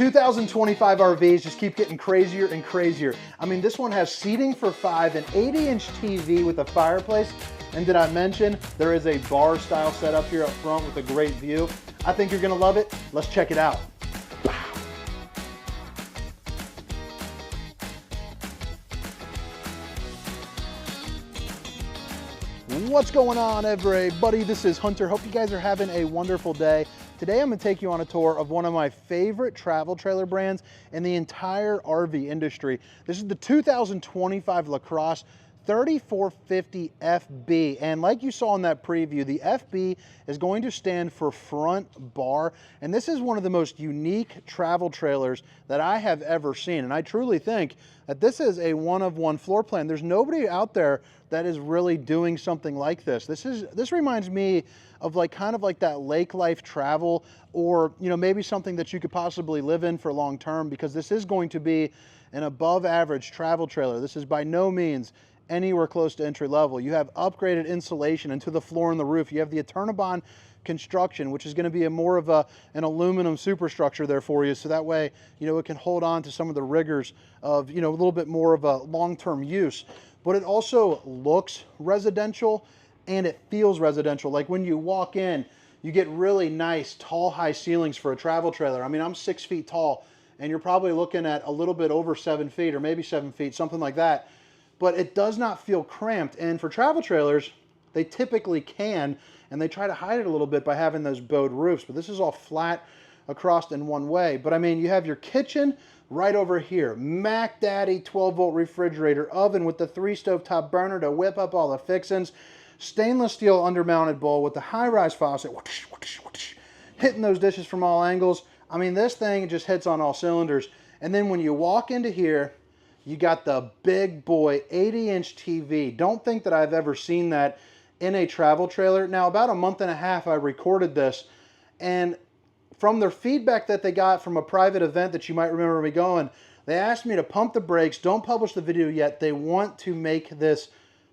2025 RVs just keep getting crazier and crazier. I mean, this one has seating for 5, an 80-inch TV with a fireplace, and did I mention there is a bar style setup here up front with a great view. I think you're gonna love it. Let's check it out. What's going on, everybody? This is Hunter. Hope you guys are having a wonderful day. Today I'm gonna take you on a tour of one of my favorite travel trailer brands in the entire RV industry. This is the 2025 Lacrosse 3450FB, and like you saw in that preview, the FB is going to stand for front bar, and this is one of the most unique travel trailers that I have ever seen, and I truly think that this is a one-of-one floor plan. There's nobody out there that is really doing something like this. This reminds me of kind of like that lake life travel, or maybe something that you could possibly live in for long term, because this is going to be an above average travel trailer. This is by no means anywhere close to entry level. You have upgraded insulation into the floor and the roof. You have the Eternabond construction, which is going to be more of an aluminum superstructure there for you, so that way it can hold on to some of the rigors of a little bit more of a long-term use. But it also looks residential and it feels residential. Like when you walk in, you get really nice tall high ceilings for a travel trailer. I mean, I'm 6 feet tall, and you're probably looking at a little bit over 7 feet, or maybe 7 feet, something like that. But it does not feel cramped. And for travel trailers, they typically can, and they try to hide it a little bit by having those bowed roofs, but this is all flat across in one way. But I mean, you have your kitchen right over here, Mac Daddy 12-volt refrigerator, oven with the 3 stovetop burner to whip up all the fixings, stainless steel undermounted bowl with the high-rise faucet, whoosh, whoosh, whoosh, hitting those dishes from all angles. I mean, this thing just hits on all cylinders. And then when you walk into here, you got the big boy 80-inch TV. Don't think that I've ever seen that in a travel trailer. Now, about a month and a half, I recorded this, and from their feedback that they got from a private event that you might remember me going, they asked me to pump the brakes, don't publish the video yet. They want to make this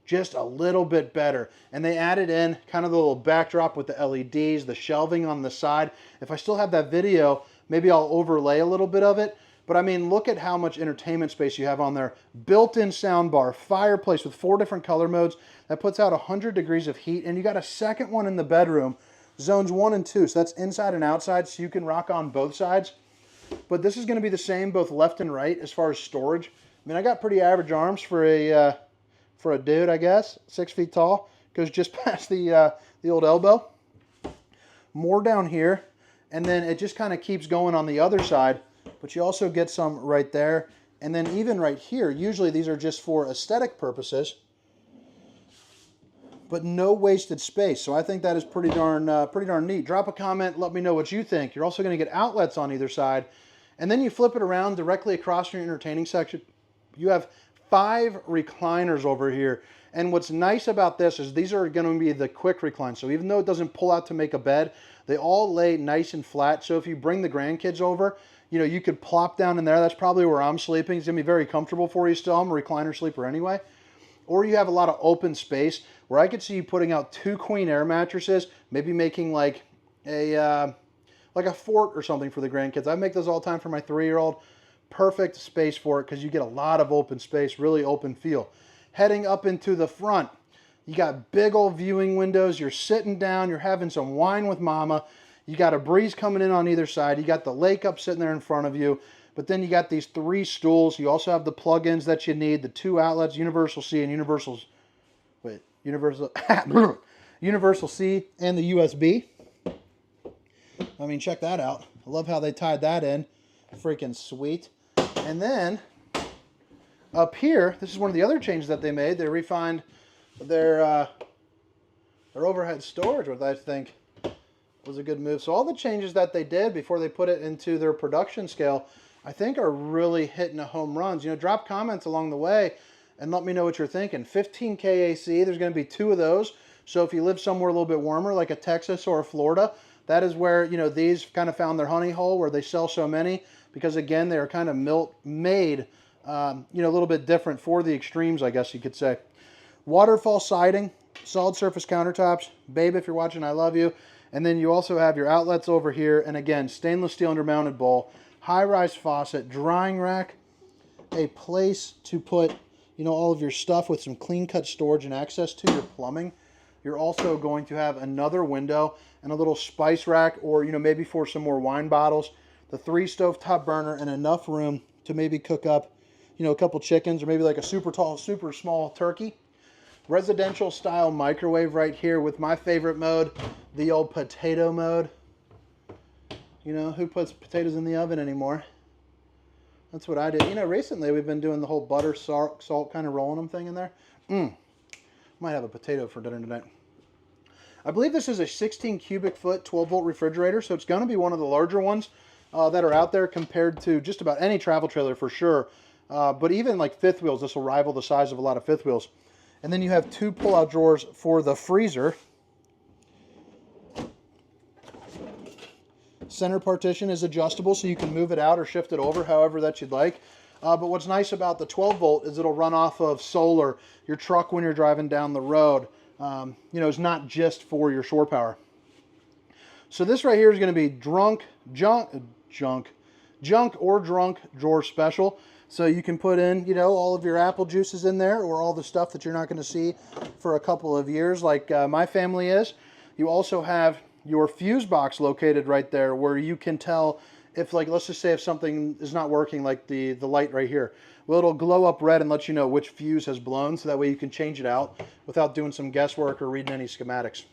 just a little bit better. And they added in kind of the little backdrop with the LEDs, the shelving on the side. If I still have that video, maybe I'll overlay a little bit of it. But I mean, look at how much entertainment space you have on there. Built-in soundbar, fireplace with 4 different color modes. That puts out 100 degrees of heat. And you got a second one in the bedroom, zones 1 and 2. So that's inside and outside, so you can rock on both sides. But this is going to be the same both left and right as far as storage. I mean, I got pretty average arms for a dude, I guess. 6 feet tall. Goes just past the old elbow. More down here. And then it just kind of keeps going on the other side. But you also get some right there, and then even right here. Usually these are just for aesthetic purposes, but no wasted space. So I think that is pretty darn neat. Drop a comment, let me know what you think. You're also going to get outlets on either side, and then you flip it around directly across from your entertaining section. You have 5 recliners over here, and what's nice about this is these are going to be the quick recline. So even though it doesn't pull out to make a bed, they all lay nice and flat. So if you bring the grandkids over, you could plop down in there. That's probably where I'm sleeping. It's going to be very comfortable for you still. I'm a recliner sleeper anyway. Or you have a lot of open space where I could see you putting out 2 queen air mattresses, maybe making like a fort or something for the grandkids. I make those all the time for my 3-year-old. Perfect space for it because you get a lot of open space, really open feel. Heading up into the front, you got big old viewing windows. You're sitting down. You're having some wine with mama. You got a breeze coming in on either side. You got the lake up sitting there in front of you. But then you got these 3 stools. You also have the plug-ins that you need, the 2 outlets, Universal C and Universal C and the USB. I mean, check that out. I love how they tied that in. Freaking sweet. And then up here, this is one of the other changes that they made. They refined their overhead storage, which I think was a good move. So all the changes that they did before they put it into their production scale, I think are really hitting a home runs. Drop comments along the way and let me know what you're thinking. 15K AC, there's going to be 2 of those. So if you live somewhere a little bit warmer, like a Texas or a Florida, that is where, these kind of found their honey hole, where they sell so many, because again, they are kind of made, a little bit different for the extremes, I guess you could say. Waterfall siding, solid surface countertops. Babe, if you're watching, I love you. And then you also have your outlets over here. And again, stainless steel undermounted bowl. high-rise faucet, drying rack, a place to put, you know, all of your stuff with some clean-cut storage and access to your plumbing. You're also going to have another window and a little spice rack, or, you know, maybe for some more wine bottles, the 3 stovetop burner, and enough room to maybe cook up, you know, a couple chickens, or maybe like a super tall, super small turkey. Residential style microwave right here with my favorite mode, the old potato mode. You know, who puts potatoes in the oven anymore? That's what I did. You know, recently we've been doing the whole butter, salt kind of rolling them thing in there. Might have a potato for dinner tonight. I believe this is a 16 cubic foot, 12 volt refrigerator, so it's going to be one of the larger ones that are out there compared to just about any travel trailer for sure. But even like fifth wheels, this will rival the size of a lot of fifth wheels. And then you have 2 pull-out drawers for the freezer. Center partition is adjustable, so you can move it out or shift it over however that you'd like. But what's nice about the 12 volt is it'll run off of solar. Your truck, when you're driving down the road, you know, is not just for your shore power. So this right here is going to be junk or drunk drawer special. So you can put in, you know, all of your apple juices in there, or all the stuff that you're not going to see for a couple of years like my family is. You also have your fuse box located right there, where you can tell if, like, let's just say if something is not working, like the light right here. Well, it'll glow up red and let you know which fuse has blown, so that way you can change it out without doing some guesswork or reading any schematics.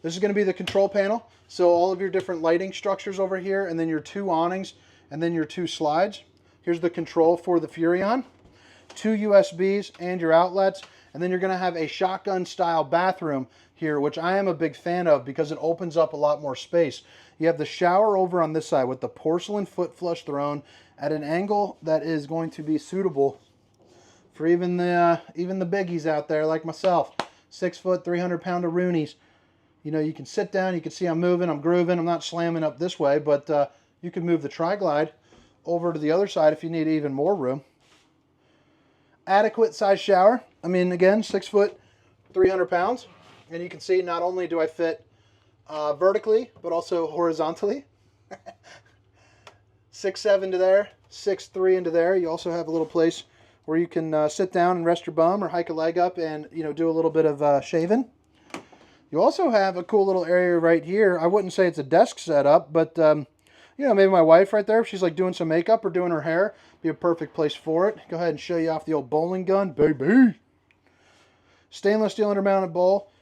This is going to be the control panel. So all of your different lighting structures over here, and then your 2 awnings, and then your 2 slides. Here's the control for the Furrion, 2 USBs and your outlets, and then you're going to have a shotgun style bathroom here, which I am a big fan of because it opens up a lot more space. You have the shower over on this side with the porcelain foot flush throne at an angle that is going to be suitable for even the biggies out there like myself, 6 foot, 300 pound of Roonies. You know, you can sit down, you can see I'm moving, I'm grooving, I'm not slamming up this way, but you can move the tri-glide over to the other side if you need even more room. Adequate size shower. I mean, again, 6 foot, 300 pounds. And you can see not only do I fit vertically, but also horizontally. 6'7" into there, 6'3" into there. You also have a little place where you can sit down and rest your bum, or hike a leg up and, you know, do a little bit of shaving. You also have a cool little area right here. I wouldn't say it's a desk setup, but you know, maybe my wife right there, if she's like doing some makeup or doing her hair, be a perfect place for it. Go ahead and show you off the old bowling gun, baby. Stainless steel undermounted bowl.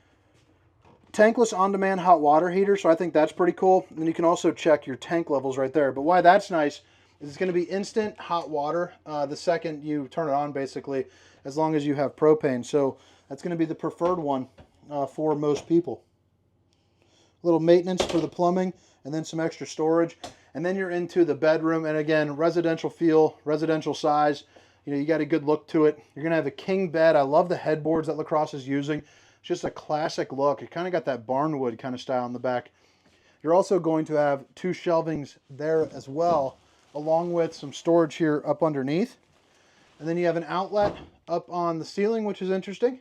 Tankless on-demand hot water heater, so I think that's pretty cool. And you can also check your tank levels right there. But why that's nice is it's going to be instant hot water the second you turn it on, basically, as long as you have propane. So that's going to be the preferred one for most people. A little maintenance for the plumbing, and then some extra storage. And then you're into the bedroom, and again, residential feel, residential size. You know, you got a good look to it. You're going to have a king bed. I love the headboards that Lacrosse is using. It's just a classic look. It kind of got that barnwood kind of style in the back. You're also going to have 2 shelvings there as well, along with some storage here up underneath. And then you have an outlet up on the ceiling, which is interesting.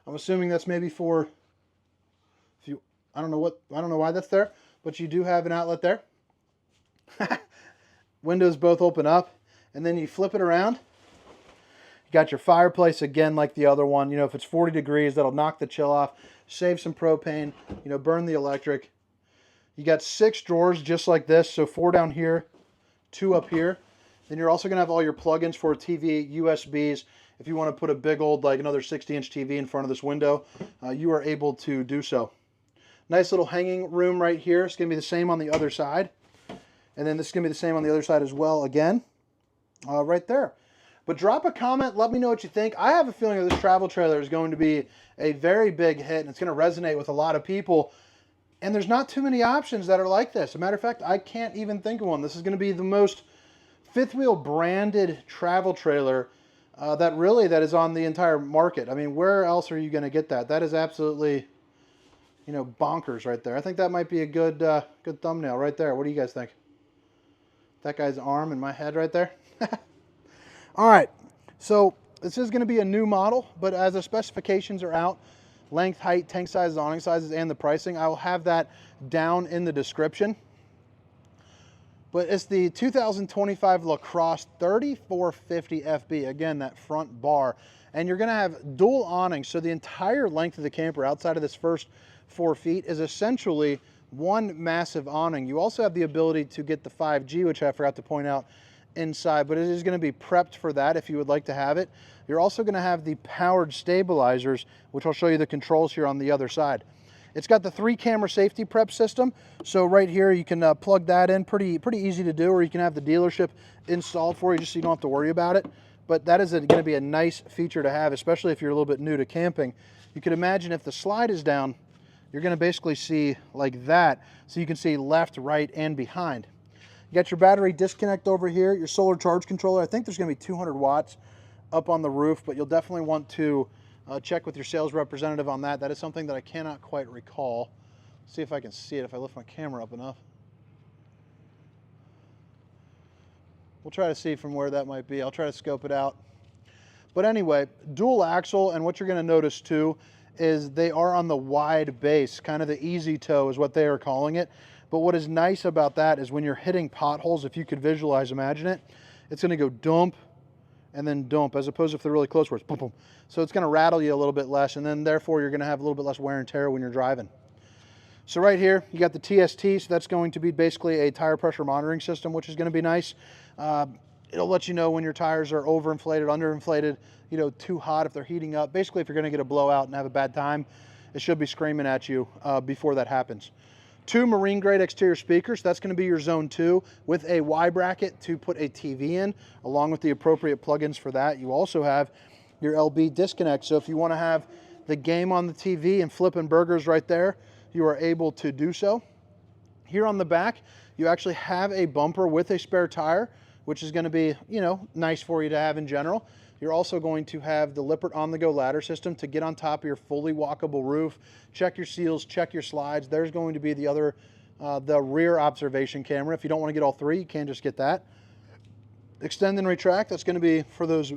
I'm assuming that's maybe for, if you, I don't know why that's there, but you do have an outlet there. Windows both open up, and then you flip it around. You got your fireplace again like the other one. You know, if it's 40 degrees, that'll knock the chill off, save some propane, you know, burn the electric. You got 6 drawers just like this, so 4 down here, 2 up here. Then you're also going to have all your plugins for TV, USBs. If you want to put a big old, like another 60-inch TV in front of this window, you are able to do so. Nice little hanging room right here. It's going to be the same on the other side. And then this is going to be the same on the other side as well again. Right there. But drop a comment. Let me know what you think. I have a feeling that this travel trailer is going to be a very big hit, and it's going to resonate with a lot of people. And there's not too many options that are like this. As a matter of fact, I can't even think of one. This is going to be the most fifth wheel branded travel trailer that is on the entire market. I mean, where else are you going to get that? That is absolutely, you know, bonkers right there. I think that might be a good good thumbnail right there. What do you guys think? That guy's arm in my head right there. All right, so this is going to be a new model, but as the specifications are out, length, height, tank sizes, awning sizes, and the pricing, I will have that down in the description. But it's the 2025 Lacrosse 3450FB. Again, that front bar. And you're going to have dual awnings. So the entire length of the camper outside of this first 4 feet is essentially one massive awning. You also have the ability to get the 5G, which I forgot to point out inside, but it is going to be prepped for that if you would like to have it. You're also going to have the powered stabilizers, which I'll show you the controls here on the other side. It's got the 3-camera safety prep system. So right here, you can plug that in, pretty easy to do, or you can have the dealership installed for you just so you don't have to worry about it. But that is going to be a nice feature to have, especially if you're a little bit new to camping. You can imagine if the slide is down, you're going to basically see like that, so you can see left, right, and behind. You got your battery disconnect over here, your solar charge controller. I think there's going to be 200 watts up on the roof, but you'll definitely want to check with your sales representative on that. That is something that I cannot quite recall. See if I can see it if I lift my camera up enough. We'll try to see from where that might be. I'll try to scope it out. But anyway, dual axle, and what you're going to notice too is they are on the wide base, kind of the easy toe is what they are calling it. But what is nice about that is when you're hitting potholes, if you could visualize, imagine it, it's going to go dump and then dump, as opposed to if they're really close where it's boom, boom. So it's going to rattle you a little bit less, and then therefore you're going to have a little bit less wear and tear when you're driving. So right here, you got the TST, so that's going to be basically a tire pressure monitoring system, which is going to be nice. It'll let you know when your tires are overinflated, underinflated, you know, too hot, if they're heating up. Basically, if you're going to get a blowout and have a bad time, it should be screaming at you before that happens. 2 marine grade exterior speakers. That's going to be your zone 2 with a Y bracket to put a TV in, along with the appropriate plugins for that. You also have your LB disconnect. So if you want to have the game on the TV and flipping burgers right there, you are able to do so. Here on the back, you actually have a bumper with a spare tire, which is going to be, you know, nice for you to have in general. You're also going to have the Lippert on-the-go ladder system to get on top of your fully walkable roof, check your seals, check your slides. There's going to be the other, the rear observation camera. If you don't want to get all 3, you can just get that. Extend and retract, that's going to be for those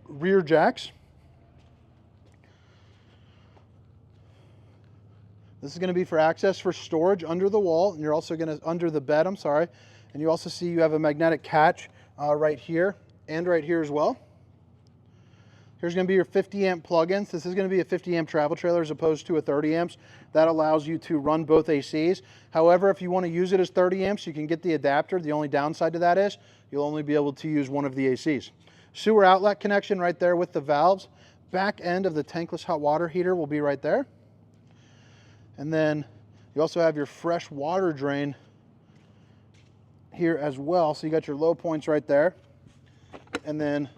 rear jacks. This is going to be for access for storage under the wall, and you're also going to, under the bed, I'm sorry. And you also see you have a magnetic catch right here and right here as well. Here's going to be your 50 amp plugins. This is going to be a 50 amp travel trailer as opposed to a 30 amps. That allows you to run both ACs. However, if you want to use it as 30 amps, you can get the adapter. The only downside to that is you'll only be able to use one of the ACs. Sewer outlet connection right there with the valves. Back end of the tankless hot water heater will be right there. And then you also have your fresh water drain here as well. So you got your low points right there. And then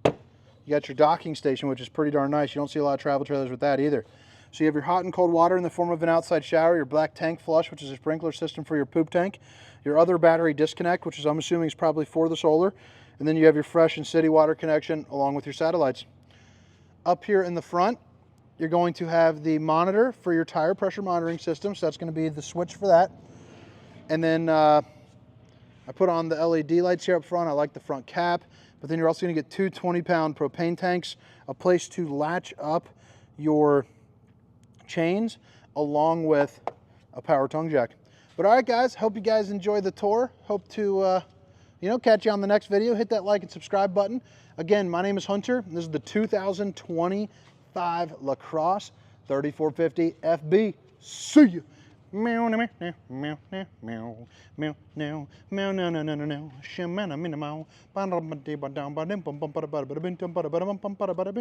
you got your docking station, which is pretty darn nice. You don't see a lot of travel trailers with that either. So you have your hot and cold water in the form of an outside shower, your black tank flush, which is a sprinkler system for your poop tank, your other battery disconnect, which is, I'm assuming, is probably for the solar, and then you have your fresh and city water connection along with your satellites. Up here in the front, you're going to have the monitor for your tire pressure monitoring system, so that's going to be the switch for that. And then I put on the LED lights here up front. I like the front cap. But then you're also going to get 2 20-pound propane tanks, a place to latch up your chains, along with a power tongue jack. But all right, guys, hope you guys enjoy the tour. Hope to, you know, catch you on the next video. Hit that like and subscribe button. Again, my name is Hunter. This is the 2025 Lacrosse 3450FB. See you. Meow meow meow meow meow meow meow meow meow no no no no no shimana minamo ba da ba da ba da ba dim bum bum ba da ba da bum bum ba da bum bum ba da ba da.